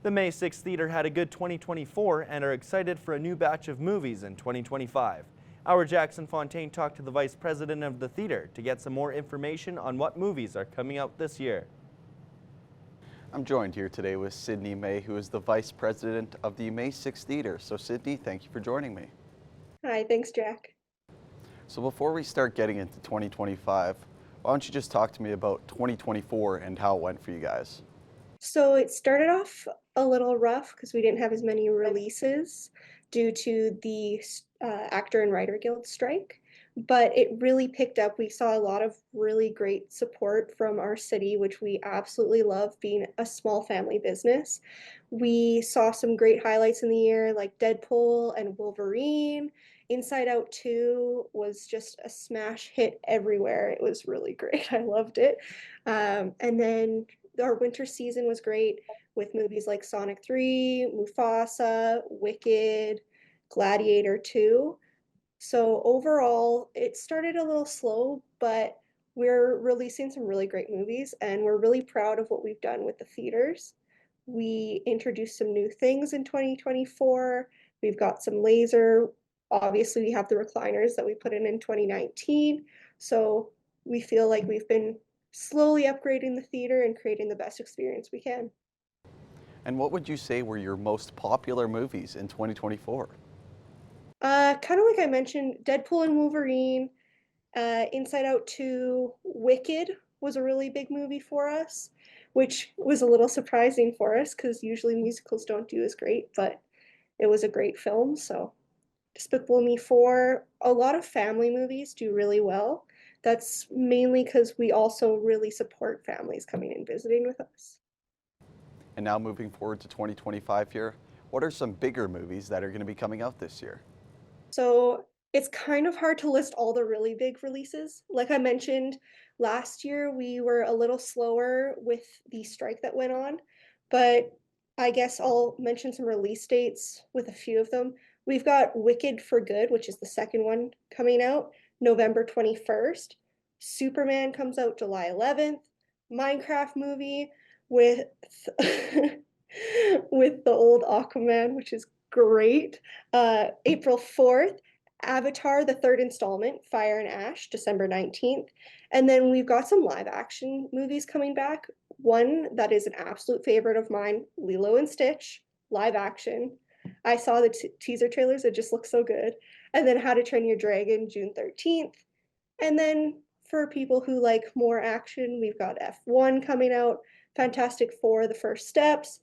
The May 6th Theater had a good 2024 and are excited for a new batch of movies in 2025. Our Jackson Fontaine talked to the vice president of the theater to get some more information on what movies are coming out this year. I'm joined here today with Sydney May, who is the vice president of the May 6th Theater. So Sydney, thank you for joining me. Hi, thanks, Jack. So before we start getting into 2025, why don't you just talk to me about 2024 and how it went for you guys? So it started off a little rough because we didn't have as many releases due to the Actor and Writer Guild strike, but it really picked up. We saw a lot of really great support from our city, which we absolutely love being a small family business. We saw some great highlights in the year like Deadpool and Wolverine. Inside Out 2 was just a smash hit everywhere. It was really great. I loved it. And then our winter season was great with movies like Sonic 3, Mufasa, Wicked, Gladiator 2. So overall, it started a little slow, but we're releasing some really great movies and we're really proud of what we've done with the theaters. We introduced some new things in 2024. We've got some laser. Obviously, we have the recliners that we put in 2019. So we feel like we've been slowly upgrading the theater and creating the best experience we can. And what would you say were your most popular movies in 2024? Kind of like I mentioned, Deadpool and Wolverine, Inside Out 2, Wicked was a really big movie for us, which was a little surprising for us because usually musicals don't do as great, but it was a great film. So Despicable Me 4, a lot of family movies do really well. That's mainly because we also really support families coming and visiting with us. And now moving forward to 2025 here, what are some bigger movies that are going to be coming out this year? So it's kind of hard to list all the really big releases. Like I mentioned, last year we were a little slower with the strike that went on, but I guess I'll mention some release dates with a few of them. We've got Wicked for Good, which is the second one coming out, November 21st. Superman comes out July 11th. Minecraft movie with with the old Aquaman, which is great. April 4th, Avatar, the third installment, Fire and Ash, December 19th. And then we've got some live action movies coming back. One that is an absolute favorite of mine, Lilo and Stitch, live action. I saw the teaser trailers, it just looks so good. And then How to Train Your Dragon, June 13th. And then for people who like more action, we've got F1 coming out, Fantastic Four, The First Steps.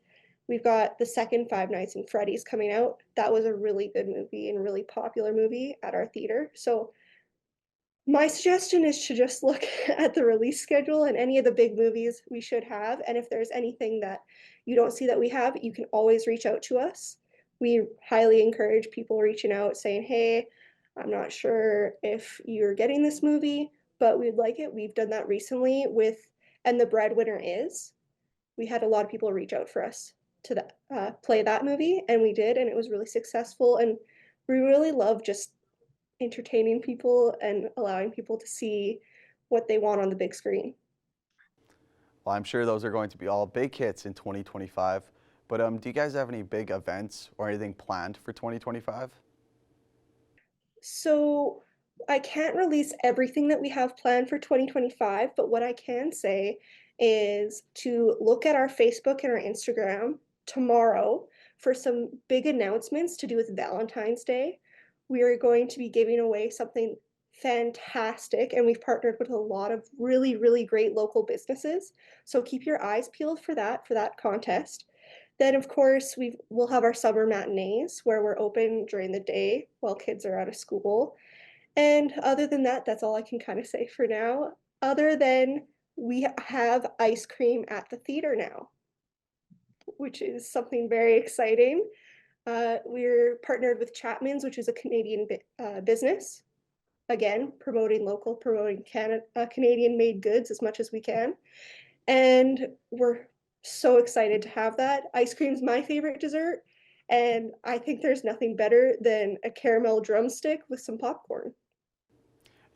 We've got the second Five Nights at Freddy's coming out. That was a really good movie and really popular movie at our theater. So my suggestion is to just look at the release schedule and any of the big movies we should have. And if there's anything that you don't see that we have, you can always reach out to us. We highly encourage people reaching out saying, hey, I'm not sure if you're getting this movie, but we'd like it. We've done that recently with And the Breadwinner Is. We had a lot of people reach out for us to play that movie, and we did, and it was really successful. And we really love just entertaining people and allowing people to see what they want on the big screen. Well, I'm sure those are going to be all big hits in 2025, but do you guys have any big events or anything planned for 2025? So I can't release everything that we have planned for 2025, but what I can say is to look at our Facebook and our Instagram tomorrow for some big announcements to do with Valentine's Day. We are going to be giving away something fantastic, and we've partnered with a lot of really, really great local businesses. So keep your eyes peeled for that contest. Then, of course, we'll have our summer matinees where we're open during the day while kids are out of school. And other than that, that's all I can kind of say for now, other than we have ice cream at the theater now, which is something very exciting. We're partnered with Chapman's, which is a Canadian business. Again, promoting local, promoting Canadian-made goods as much as we can. And we're so excited to have that. Ice cream's my favorite dessert, and I think there's nothing better than a caramel drumstick with some popcorn.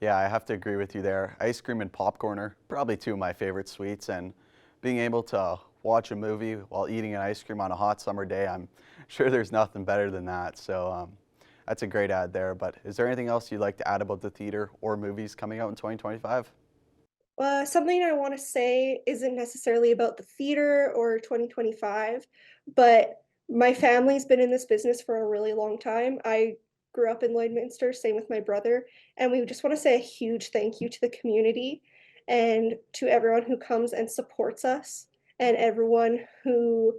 Yeah, I have to agree with you there. Ice cream and popcorn are probably two of my favorite sweets, and being able to watch a movie while eating an ice cream on a hot summer day, I'm sure there's nothing better than that. So that's a great ad there. But is there anything else you'd like to add about the theater or movies coming out in 2025? Something I want to say isn't necessarily about the theater or 2025, but my family's been in this business for a really long time. I grew up in Lloydminster, same with my brother, and we just want to say a huge thank you to the community and to everyone who comes and supports us and everyone who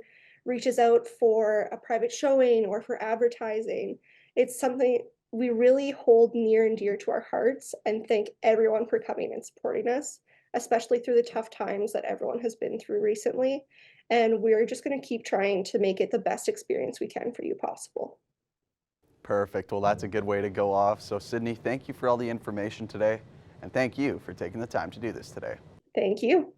reaches out for a private showing or for advertising. It's something we really hold near and dear to our hearts, and thank everyone for coming and supporting us, especially through the tough times that everyone has been through recently. And we're just going to keep trying to make it the best experience we can for you possible. Perfect. Well, that's a good way to go off. So Sydney, thank you for all the information today, and thank you for taking the time to do this today. Thank you.